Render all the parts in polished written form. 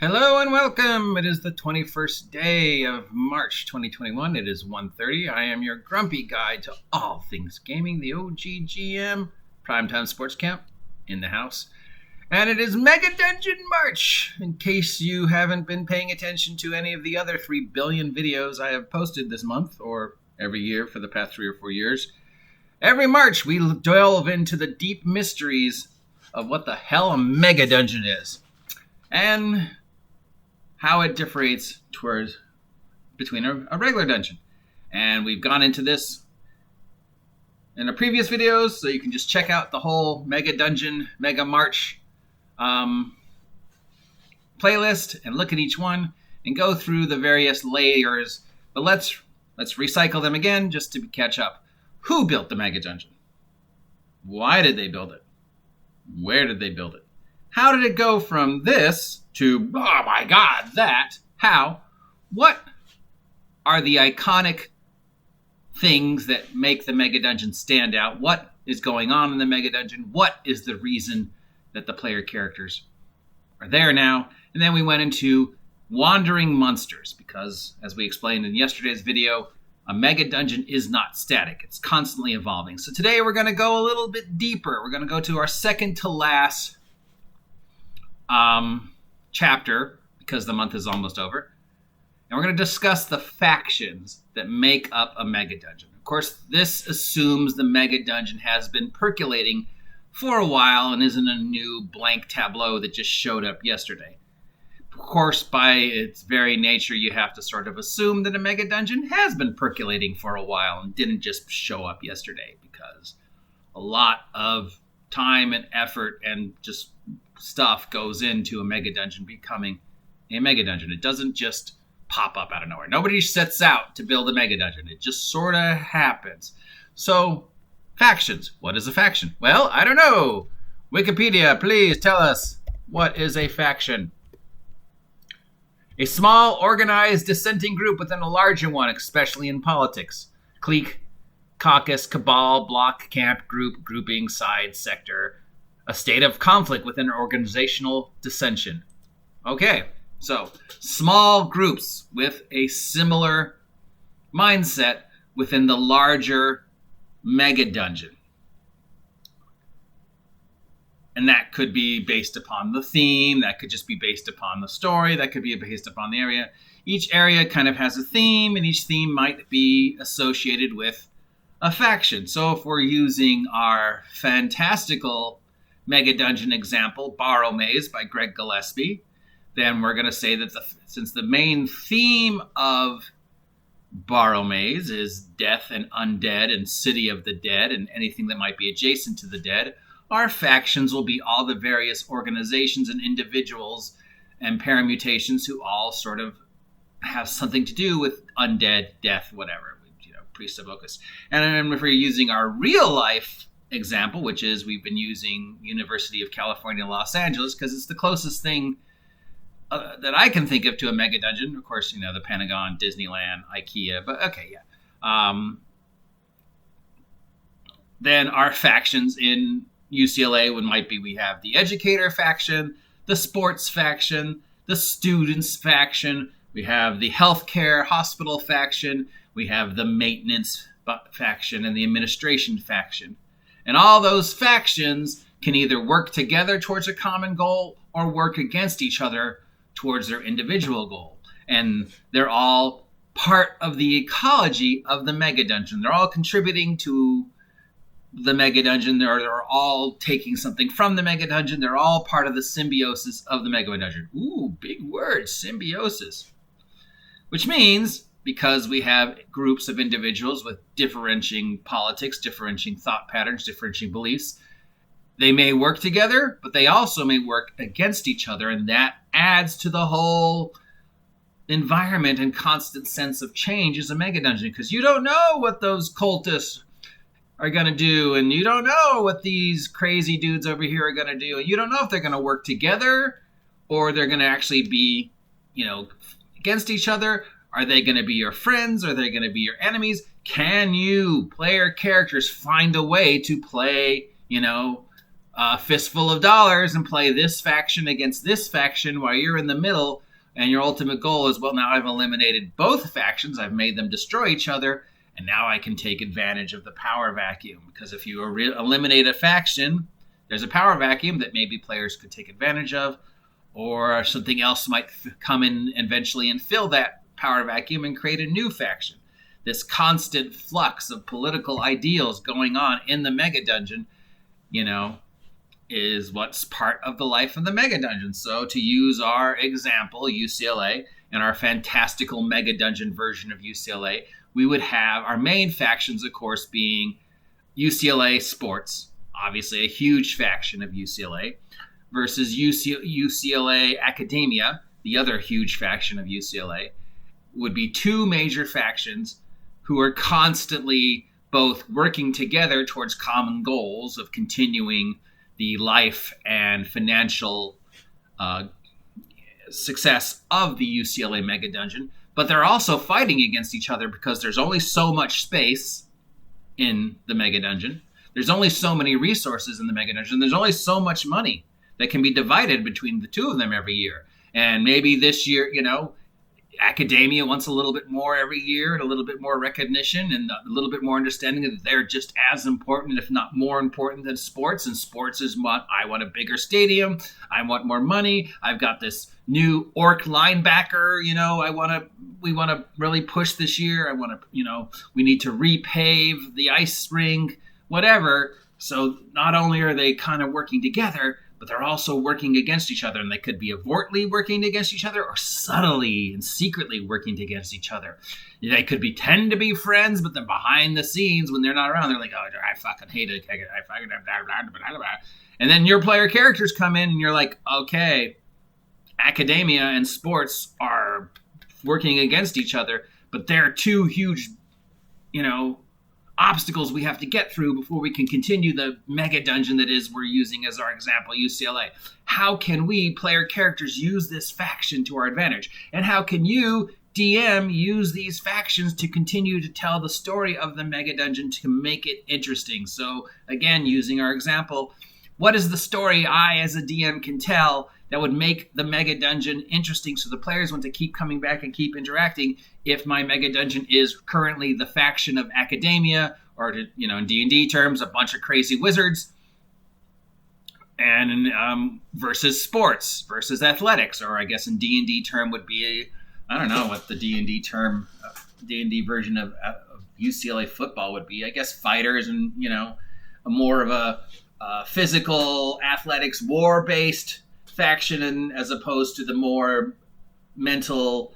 Hello and welcome. It is the 21st day of March 2021. It is 1:30. I am your grumpy guide to all things gaming, the OGGM Primetime Sports Camp in the house. And it is Megadungeon March, in case you haven't been paying attention to any of the other 3 billion videos I have posted this month, or every year for the past 3 or 4 years. Every March, we delve into the deep mysteries of what the hell a Megadungeon is, and how it differentiates between a regular dungeon. And we've gone into this in our previous videos, so you can just check out the whole Megadungeon Mega March playlist and look at each one and go through the various layers. But let's recycle them again just to catch up. Who built the Megadungeon? Why did they build it? Where did they build it? How did it go from this to, oh my god, that? How? What are the iconic things that make the Megadungeon stand out? What is going on in the Megadungeon? What is the reason that the player characters are there now? And then we went into wandering monsters, because, as we explained in yesterday's video, a Megadungeon is not static. It's constantly evolving. So today we're going to go a little bit deeper. We're going to go to our second to last chapter, because the month is almost over. And we're going to discuss the factions that make up a Megadungeon. Of course, this assumes the Megadungeon has been percolating for a while and isn't a new blank tableau that just showed up yesterday. Of course, by its very nature, you have to sort of assume that a Megadungeon has been percolating for a while and didn't just show up yesterday, because a lot of time and effort and just stuff goes into a Megadungeon becoming a Megadungeon. It doesn't just pop up out of nowhere. Nobody sets out to build a Megadungeon. It just sort of happens. So, factions. What is a faction? Well, I don't know. Wikipedia, please tell us, what is a faction? A small, organized, dissenting group within a larger one, especially in politics. Clique, caucus, cabal, block, camp, group, grouping, side, sector. A state of conflict within an organizational dissension. Okay, so small groups with a similar mindset within the larger Megadungeon. And that could be based upon the theme, that could just be based upon the story, that could be based upon the area. Each area kind of has a theme, and each theme might be associated with a faction. So if we're using our fantastical Megadungeon example, Barrowmaze by Greg Gillespie, then we're going to say that since the main theme of Barrowmaze is death and undead and city of the dead and anything that might be adjacent to the dead, our factions will be all the various organizations and individuals and permutations who all sort of have something to do with undead, death, whatever, priest of Ocus. And if we're using our real life example, which is we've been using University of California, Los Angeles, because it's the closest thing that I can think of to a Megadungeon. Of course, the Pentagon, Disneyland, IKEA, but okay, yeah. Then our factions in UCLA we have the educator faction, the sports faction, the students faction, we have the healthcare hospital faction, we have the maintenance faction, and the administration faction. And all those factions can either work together towards a common goal or work against each other towards their individual goal. And they're all part of the ecology of the Megadungeon. They're all contributing to the Megadungeon. They're all taking something from the Megadungeon. They're all part of the symbiosis of the Megadungeon. Ooh, big word, symbiosis. Which means, because we have groups of individuals with differentiating politics, differentiating thought patterns, differentiating beliefs, they may work together, but they also may work against each other, and that adds to the whole environment and constant sense of change as a Megadungeon, because you don't know what those cultists are going to do, and you don't know what these crazy dudes over here are going to do, and you don't know if they're going to work together or they're going to actually be, against each other. Are they going to be your friends? Are they going to be your enemies? Can you, player characters, find a way to play, a fistful of dollars and play this faction against this faction while you're in the middle. And your ultimate goal is, well, now I've eliminated both factions. I've made them destroy each other. And now I can take advantage of the power vacuum. Because if you eliminate a faction, there's a power vacuum that maybe players could take advantage of. Or something else might come in eventually and fill that power vacuum and create a new faction. This constant flux of political ideals going on in the Megadungeon, is what's part of the life of the Megadungeon. So to use our example, UCLA, and our fantastical Megadungeon version of UCLA, we would have our main factions, of course, being UCLA Sports, obviously a huge faction of UCLA, versus UCLA Academia, the other huge faction of UCLA, would be two major factions who are constantly both working together towards common goals of continuing the life and financial success of the UCLA Megadungeon, but they're also fighting against each other because there's only so much space in the Megadungeon. There's only so many resources in the Megadungeon. There's only so much money that can be divided between the two of them every year. And maybe this year, Academia wants a little bit more every year and a little bit more recognition and a little bit more understanding that they're just as important, if not more important than sports. And sports is what I want: a bigger stadium. I want more money. I've got this new orc linebacker. We want to really push this year. I want to, we need to repave the ice ring, whatever. So not only are they kind of working together, but they're also working against each other. And they could be overtly working against each other or subtly and secretly working against each other. They could tend to be friends, but then behind the scenes, when they're not around, they're like, oh, I fucking hate it. And then your player characters come in and you're like, okay, Academia and Sports are working against each other, but they're two huge, obstacles we have to get through before we can continue the Megadungeon that is we're using as our example, UCLA. How can we, player characters, use this faction to our advantage? And how can you, DM, use these factions to continue to tell the story of the Megadungeon to make it interesting? So, again, using our example, what is the story I, as a DM, can tell that would make the Megadungeon interesting so the players want to keep coming back and keep interacting if my Megadungeon is currently the faction of Academia, or, in D&D terms, a bunch of crazy wizards, and versus sports, versus athletics, or I guess in D&D term would be, I don't know what the D&D term, D&D version of UCLA football would be. I guess fighters and, a more of a physical, athletics, war-based faction, and as opposed to the more mental,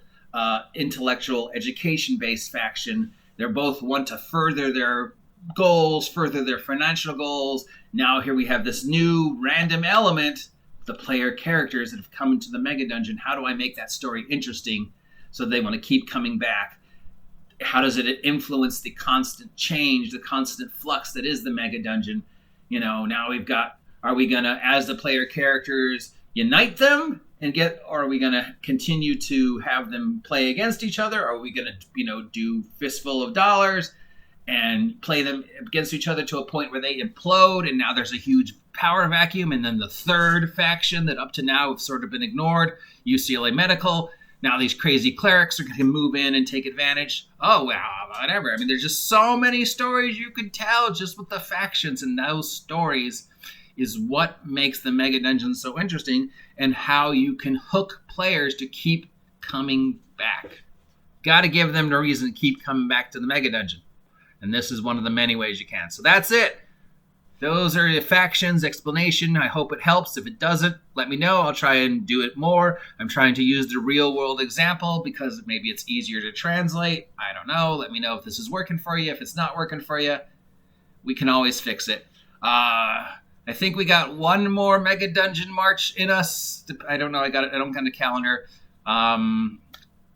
intellectual, education-based faction. They're both want to further their goals, further their financial goals. Now here we have this new random element, the player characters that have come into the Megadungeon. How do I make that story interesting so they want to keep coming back? How does it influence the constant change, the constant flux that is the Megadungeon? Now we've got, are we going to, as the player characters, unite them and or are we going to continue to have them play against each other? Are we going to, do fistful of dollars and play them against each other to a point where they implode and now there's a huge power vacuum? And then the third faction that up to now have sort of been ignored, UCLA Medical, now these crazy clerics are going to move in and take advantage. Oh, wow, whatever. I mean, there's just so many stories you could tell just with the factions, and those stories is what makes the Megadungeon so interesting and how you can hook players to keep coming back. Got to give them the reason to keep coming back to the Megadungeon. And this is one of the many ways you can. So that's it. Those are the factions, explanation. I hope it helps. If it doesn't, let me know. I'll try and do it more. I'm trying to use the real world example because maybe it's easier to translate. I don't know. Let me know if this is working for you. If it's not working for you, we can always fix it. I think we got one more Megadungeon March in us. I don't know. I don't got a calendar.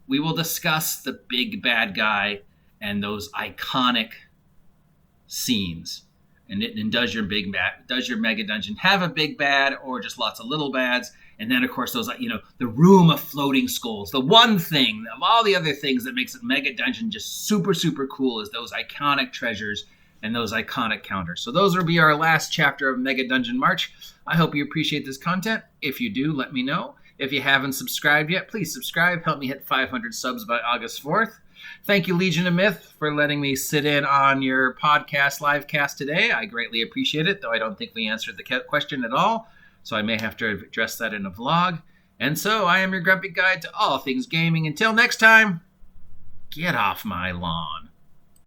We will discuss the big bad guy and those iconic scenes. And does your Megadungeon have a big bad or just lots of little bads? And then, of course, those, the room of floating skulls. The one thing of all the other things that makes it Megadungeon just super, super cool is those iconic treasures and those iconic counters. So those will be our last chapter of Mega Dungeon March. I hope you appreciate this content. If you do, let me know. If you haven't subscribed yet, please subscribe. Help me hit 500 subs by August 4th. Thank you, Legion of Myth, for letting me sit in on your podcast live cast today. I greatly appreciate it, though I don't think we answered the question at all, so I may have to address that in a vlog. And so I am your grumpy guide to all things gaming. Until next time, get off my lawn.